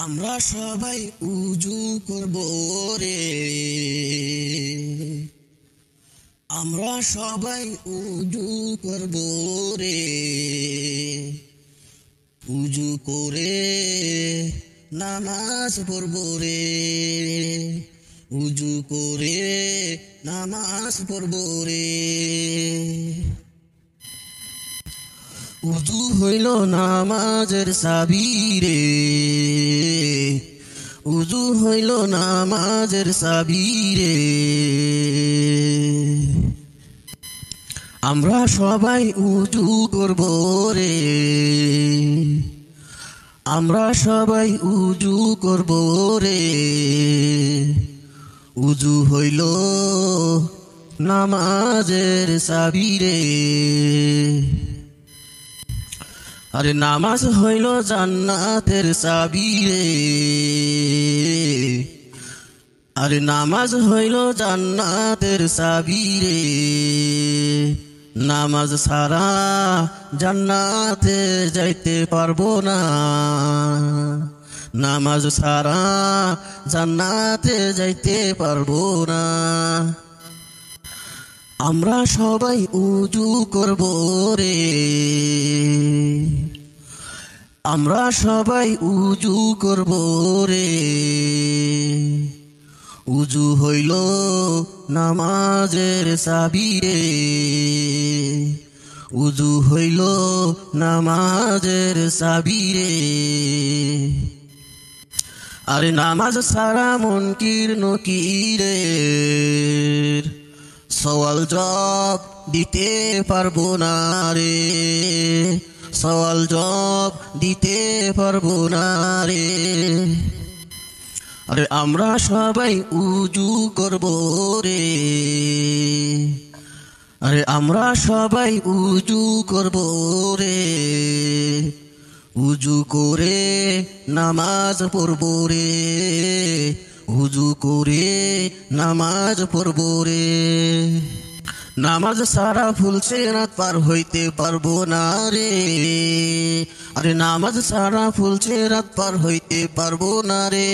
আমরা সবাই উজু করব রে, আমরা সবাই উজু করব রে। উজু করে নামাজ পড়ব রে, উজু করে নামাজ পড়ব রে। উজু হইল নামাজের চাবি রে, উজু হইল নামাজের চাবি রে। আমরা সবাই উজু করব রে, আমরা সবাই উজু করব রে। উজু হইল নামাজের চাবি রে। আরে নামাজ হইল জান্নাতের চাবি রে, আরে নামাজ হইল জান্নাতের চাবি রে। নামাজ ছাড়া জান্নাতে যাইতে পারবো না, নামাজ ছাড়া জান্নাতে যাইতে পারবো না। আমরা সবাই উজু করব রে, আমরা সবাই উজু করব রে। উজু হইল নামাজের চাবি রে, উজু হইল নামাজের চাবি রে। আরে নামাজ ছাড়া মুনকির নকিরের সওয়াল জবাব দিতে পারবো না রে, সওয়াল জবাব দিতে পারবো না রে। আরে আমরা সবাই উজু করব রে, আরে আমরা সবাই উজু করব রে। উজু করে নামাজ পড়ব রে, উজু করে নামাজ পড়ব রে। নামাজ সারা ফুলছে রাত পার হইতে পারবো না রে, আরে নামাজ সারা ফুলছে রাত পার হইতে পারবো না রে।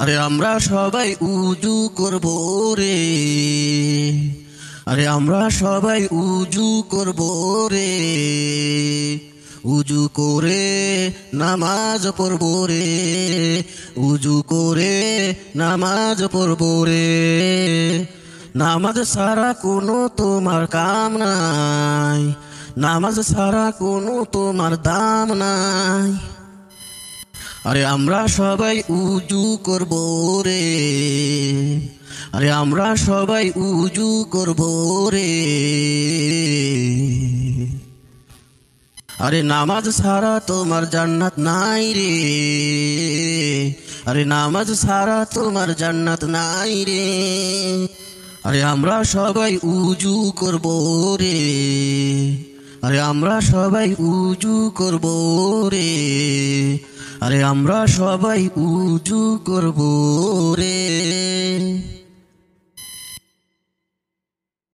আরে আমরা সবাই উজু করব রে, আরে আমরা সবাই উজু করব রে। উজু করে নামাজ পড়ব রে, উজু করে নামাজ পড়ব রে। নামাজ ছাড়া কোনো তোমার কাম নাই, নামাজ ছাড়া কোনো তোমার দাম নাই। আরে আমরা সবাই উজু করব রে, আরে আমরা সবাই উজু করব রে। আরে নামাজ ছাড়া তোমার জান্নাত নাই রে, আরে নামাজ ছাড়া তোমার জান্নাত নাই রে। আরে আমরা সবাই উজু করব রে, আরে আমরা সবাই উজু করব রে, আরে আমরা সবাই উজু করব রে।